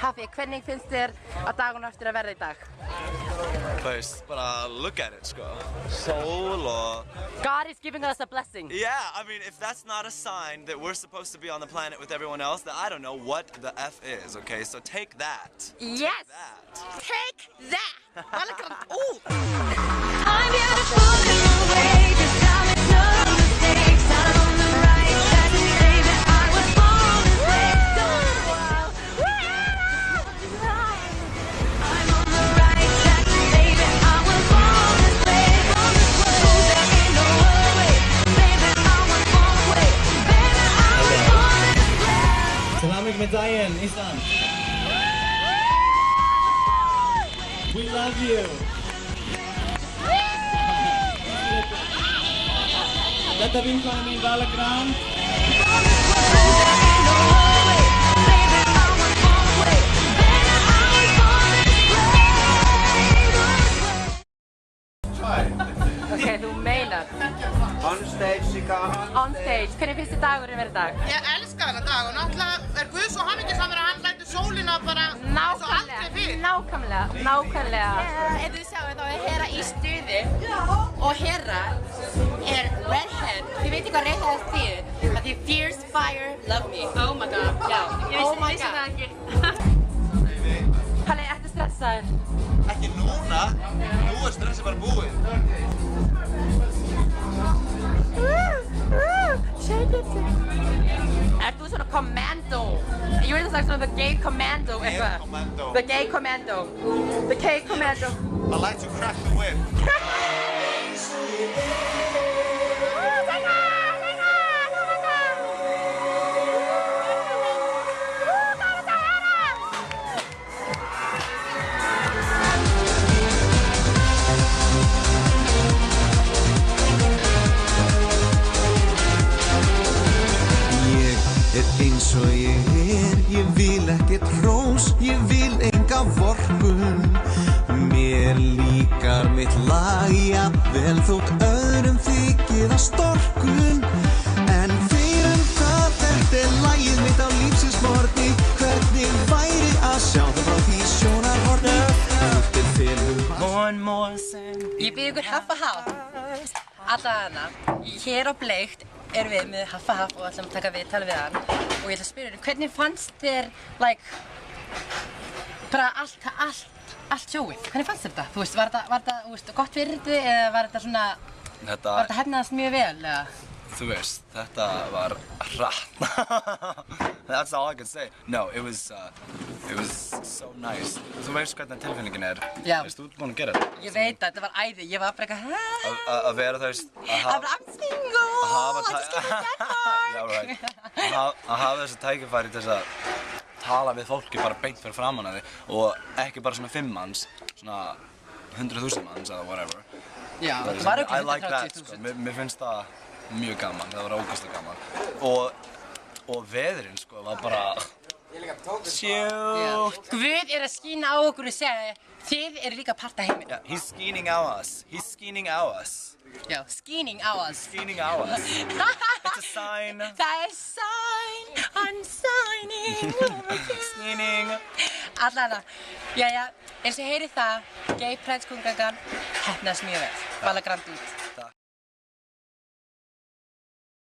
Hafi, hvernig finnst þér að dagun eftir að verða í dag? First, bara look at it, sko. Sól og... God is giving us a blessing. Yeah, I mean, if that's not a sign that we're supposed to be on the planet with everyone else, then I don't know what the F is, okay? So take that. Yes! Take that! Ooh! I'm beautiful in my way, just I make no mistakes. I'm on the right track, baby. I was born this way. I'm on the right track, baby. I was born this way. On this road, there ain't no other way. Baby, I was born this way. Baby, I was born this way. Ceramic medallion, Island. We love you. Detta vinkonen min Vala Grand. Ok, þú meinar. On stage, Sika. On stage. Hvernig finnst þér dagurinn verið í dag? Ég elska þennan dag og náttúrulega Guð svo hamingjusamur að hann lætur sólina bara eins og aldrei fyrr. Nákvæmlega. Ef þið sjáu þá er Hera í stuði og Hera er redhead. Þið veitir hvað redhead þýðir? Það þýðir fierce fire, love me. Oh my god. Já, ég vissi það ekki. Palli, ertu stressaður? Ekki núna. Nú er stressið bara búið. Shake it. Ert þú svona commando? Ég veit það svona the gay commando eitthvað. Commando. The gay commando. The gay commando. I like to crack the whip. Eins og ég vil ekkert hrós, ég vil enga vorkunn. Mér líkar mitt lag, jafnvel þótt öðrum þykir það storkun. En fyrir það þetta lagið mitt á lífsins morgni, hvernig væri að sjá það frá því sjónarhorni. Ég bið ykkur hafa haft. Alla hana, hér á Bleikt erum við með Haffa Haff og ætlum að taka viðtal við hann og ég ætla að spyrja þér, hvernig fannst þér, bara allt sjóið? Hvernig fannst þér þetta? Þú veist, var þetta gott virði eða var þetta svona, var þetta hefnaðast mjög vel eða? Þú veist, þetta var hratt. That's all I can say. No, it was so nice. Þú veist hvernig tilfinningin er. Já. Þú veist, þú ert búinn að gera þetta. Ég veit að þetta var æði, ég var bara eitthvað Að vera þú veist, I'm single, I just came to Denmark. Já, right. Að hafa þessi tækifæri til þess að tala við fólki bara beint fyrir framan að þig og ekki bara svona 5 manns, svona 100.000 manns eða whatever. Já, þetta var I like that, 130.000. sko. Mér finnst það mjög gaman, það var ógeðslega gaman. Og veðrinn, sko, var bara sjúkt. Guð er að skína á okkur og segja, þið eru líka part af heiminum. Yeah, he's scheening á us. He's scheening á us. Já, skíning á oss. Scheening á us. It's a sign. Það er sign, I'm signing. Scheening. Allana, jæja, eins og heyri það, Gay Pride-skóngangan hefnaðist mjög vel, Vala Grand út.